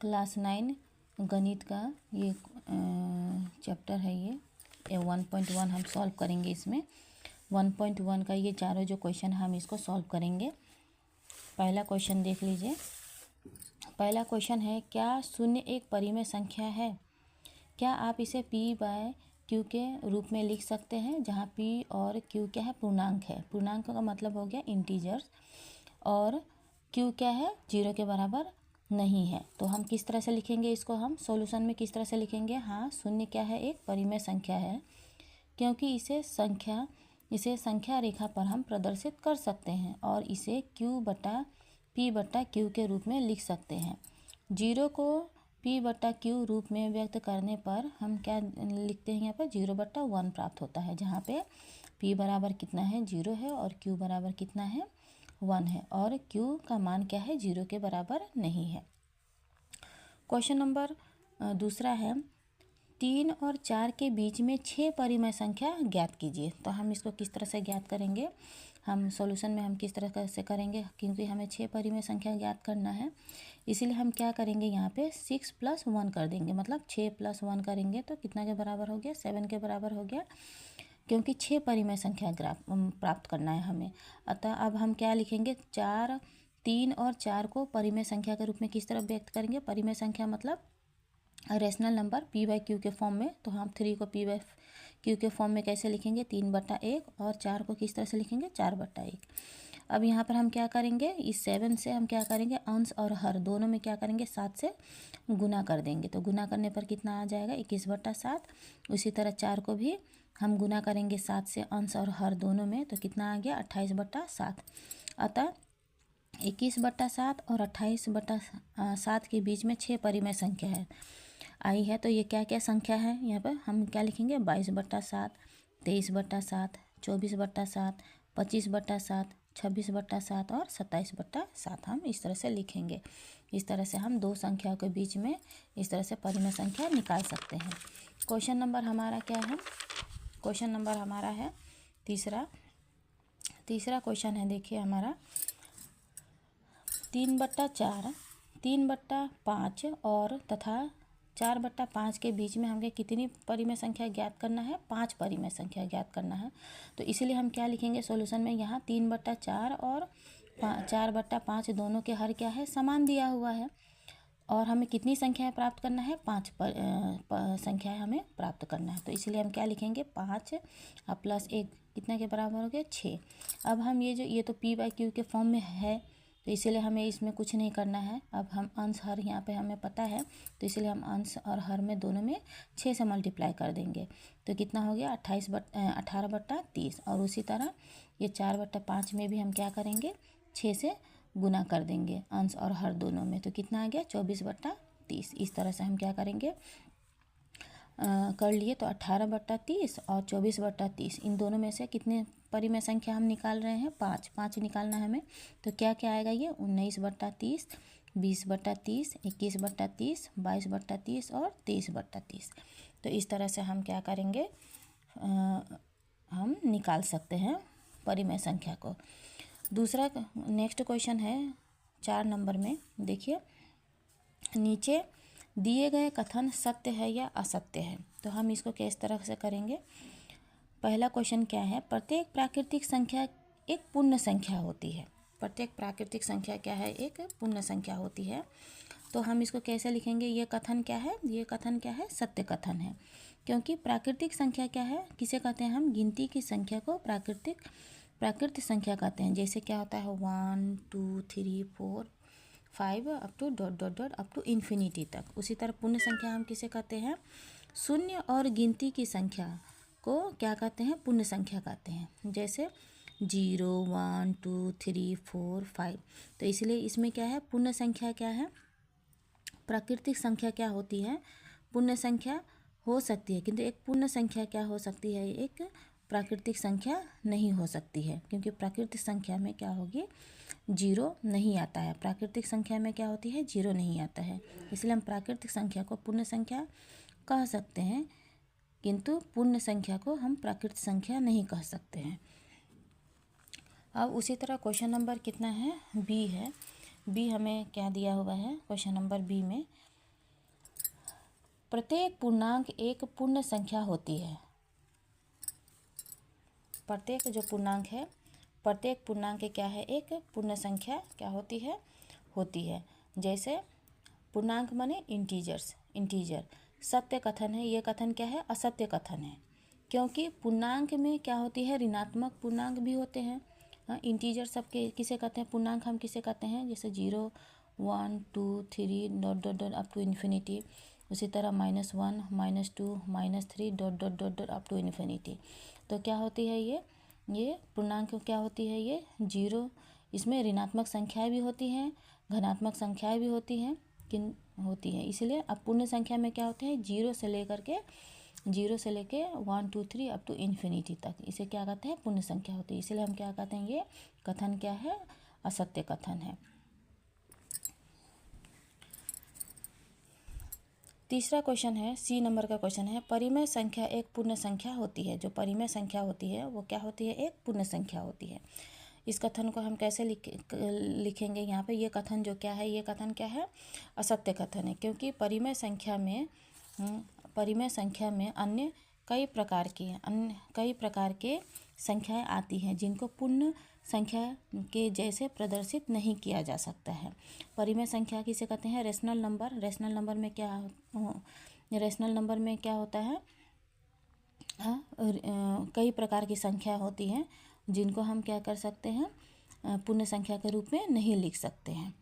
Class 9 गणित का ये चैप्टर है। ये 1.1 हम सॉल्व करेंगे। इसमें 1.1 का ये चारों जो क्वेश्चन हम इसको सॉल्व करेंगे। पहला क्वेश्चन देख लीजिए। पहला क्वेश्चन है, क्या शून्य एक परिमेय संख्या है? क्या आप इसे p बाय q के रूप में लिख सकते हैं, जहाँ p और q क्या है? पूर्णांक है। पूर्णांक का मतलब हो गया इंटीजर्स, और q क्या है? 0 के बराबर नहीं है। तो हम किस तरह से लिखेंगे इसको? हम सॉल्यूशन में किस तरह से लिखेंगे? हाँ, शून्य क्या है? एक परिमेय संख्या है, क्योंकि इसे संख्या रेखा पर हम प्रदर्शित कर सकते हैं और इसे q बटा p बटा q के रूप में लिख सकते हैं। 0 को p बटा q रूप में व्यक्त करने पर हम क्या लिखते हैं? यहाँ पर 0/1 प्राप्त होता है, जहाँ पे p बराबर कितना है? 0 है, और q बराबर कितना है? 1 है, और q का मान क्या है? 0 के बराबर नहीं है। क्वेश्चन नंबर दूसरा है, 3 और 4 के बीच में 6 परिमेय संख्या ज्ञात कीजिए। तो हम इसको किस तरह से ज्ञात करेंगे? हम सॉल्यूशन में हम किस तरह से करेंगे? क्योंकि हमें 6 परिमेय संख्या ज्ञात करना है, इसीलिए हम क्या करेंगे? यहाँ पे 6 + 1 कर देंगे। मतलब 6 + 1 करेंगे तो कितना के बराबर हो गया? 7 के बराबर हो गया, क्योंकि 6 परिमेय संख्या प्राप्त करना है हमें। अतः अब हम क्या लिखेंगे? 3 और 4 को परिमेय संख्या के रूप में किस तरह व्यक्त करेंगे? परिमेय संख्या मतलब रेशनल नंबर p/q के फॉर्म में। तो हम 3 को p/q के फॉर्म में कैसे लिखेंगे? 3/1, और 4 को किस तरह से लिखेंगे? 4/1। अब यहाँ पर हम क्या करेंगे? इस 7 से हम क्या करेंगे? अंश और हर दोनों में क्या करेंगे? 7 से गुना कर देंगे। तो गुना करने पर कितना आ जाएगा? 21/7। उसी तरह 4 को भी हम गुना करेंगे 7 से अंश और हर दोनों में, तो कितना आ गया? 28/7। अतः 21/7 और 28/7 के बीच में 6 परिमेय संख्या है आई है। तो ये क्या क्या संख्या है? यहाँ पर हम क्या लिखेंगे? 22/7, 23/7, 24/7, 25/7, 26/7 और 27/7 हम इस तरह से लिखेंगे। इस तरह से हम दो संख्याओं के बीच में इस तरह से परिमेय संख्या निकाल सकते हैं। क्वेश्चन नंबर हमारा क्या है? क्वेश्चन नंबर हमारा है तीसरा क्वेश्चन है, देखिए हमारा 3/4, 3/5 और तथा 4/5 के बीच में हमें कितनी परिमेय संख्या ज्ञात करना है? 5 परिमेय संख्या ज्ञात करना है। तो इसीलिए हम क्या लिखेंगे सॉल्यूशन में? यहाँ 3/4 और 4/5 दोनों के हर क्या है? समान दिया हुआ है, और हमें कितनी संख्याएं प्राप्त करना है? 5 संख्याएं हमें प्राप्त करना है। तो इसलिए हम क्या लिखेंगे? 5 + 1 कितना के बराबर हो गया? 6। अब हम ये तो p/q के फॉर्म में है, तो इसीलिए हमें इसमें कुछ नहीं करना है। अब हम अंश हर यहाँ पे हमें पता है, तो इसलिए हम अंश और हर में दोनों में 6 से मल्टीप्लाई कर देंगे। तो कितना हो गया? 18/30। और उसी तरह ये 4/5 में भी हम क्या करेंगे? 6 से गुना कर देंगे अंश और हर दोनों में। तो कितना आ गया? 24/30। इस तरह से हम क्या करेंगे? कर लिए। तो 18/30 और 24/30 इन दोनों में से कितने परिमेय संख्या हम निकाल रहे हैं? 5 निकालना है हमें। तो क्या क्या आएगा? ये 19/30, 20/30, 21/30, 22/30 और 23/30। तो इस तरह से हम क्या करेंगे? हम निकाल सकते हैं परिमेय संख्या को। दूसरा नेक्स्ट क्वेश्चन है 4 नंबर में। देखिए, नीचे दिए गए कथन सत्य है या असत्य है? तो हम इसको किस तरह से करेंगे? पहला क्वेश्चन क्या है? प्रत्येक प्राकृतिक संख्या एक पूर्ण संख्या होती है। प्रत्येक प्राकृतिक संख्या क्या है? एक पूर्ण संख्या होती है। तो हम इसको कैसे लिखेंगे? ये कथन क्या है? ये कथन क्या है? सत्य कथन है, क्योंकि प्राकृतिक संख्या क्या है? किसे कहते हैं हम? गिनती की संख्या को प्राकृत संख्या कहते हैं। जैसे क्या होता है? 1 2 3 4 5 up to ... up to infinity तक। उसी तरह पूर्ण संख्या हम किसे कहते हैं? शून्य और गिनती की संख्या को क्या कहते हैं? पूर्ण संख्या कहते हैं। जैसे 0 1 2 3 4 5। तो इसलिए इसमें क्या है? पूर्ण संख्या क्या है? प्राकृतिक संख्या क्या होती है? पूर्ण संख्या हो सकती है, किंतु एक पूर्ण संख्या क्या हो सकती है? एक प्राकृतिक संख्या नहीं हो सकती है, क्योंकि प्राकृतिक संख्या में क्या होगी? 0 नहीं आता है। प्राकृतिक संख्या में क्या होती है? 0 नहीं आता है। इसलिए हम प्राकृतिक संख्या को पूर्ण संख्या कह सकते हैं, किंतु पूर्ण संख्या को हम प्राकृतिक संख्या नहीं कह सकते हैं। अब उसी तरह क्वेश्चन नंबर कितना है? बी है। बी हमें क्या दिया हुआ है क्वेश्चन नंबर बी में, प्रत्येक पूर्णांक एक पूर्ण संख्या होती है। प्रत्येक जो पूर्णांक है, प्रत्येक पूर्णांक क्या है, एक पूर्ण संख्या क्या होती है। जैसे पूर्णांक माने इंटीजर्स, इंटीजर। सत्य कथन है, ये कथन क्या है, असत्य कथन है, क्योंकि पूर्णांक में क्या होती है, ऋणात्मक पूर्णांक भी होते हैं। हाँ, इंटीजर सबके किसे कहते हैं, पूर्णांक हम किसे कहते हैं, जैसे 0, 1, 2, 3 dot dot dot up to infinity. उसी तरह -1, -2, -3 dot dot dot dot up to infinity. तो क्या होती है ये पूर्णांक क्या होती है, ये 0। इसमें ऋणात्मक संख्याएं भी होती हैं, धनात्मक संख्याएं भी होती हैं, होती है। इसलिए अब पूर्ण संख्या में क्या होते हैं, 0 से लेके 1, 2, 3 अप टू इन्फिनिटी तक, इसे क्या कहते हैं, पूर्ण संख्या होती है। इसलिए हम क्या कहते हैं, ये कथन क्या है, असत्य कथन है। तीसरा क्वेश्चन है, सी नंबर का क्वेश्चन है, परिमेय संख्या एक पूर्ण संख्या होती है। जो परिमेय संख्या होती है वो क्या होती है, एक पूर्ण संख्या होती है। इस कथन को हम कैसे लिखेंगे यहाँ पे, ये कथन जो क्या है, ये कथन क्या है, असत्य कथन है, क्योंकि परिमेय संख्या में अन्य कई प्रकार के संख्याएं आती हैं जिनको पूर्ण संख्या के जैसे प्रदर्शित नहीं किया जा सकता है। परिमेय संख्या किसे कहते हैं, रेशनल नंबर। रेशनल नंबर में क्या होता है, कई प्रकार की संख्या होती हैं जिनको हम क्या कर सकते हैं, पूर्ण संख्या के रूप में नहीं लिख सकते हैं।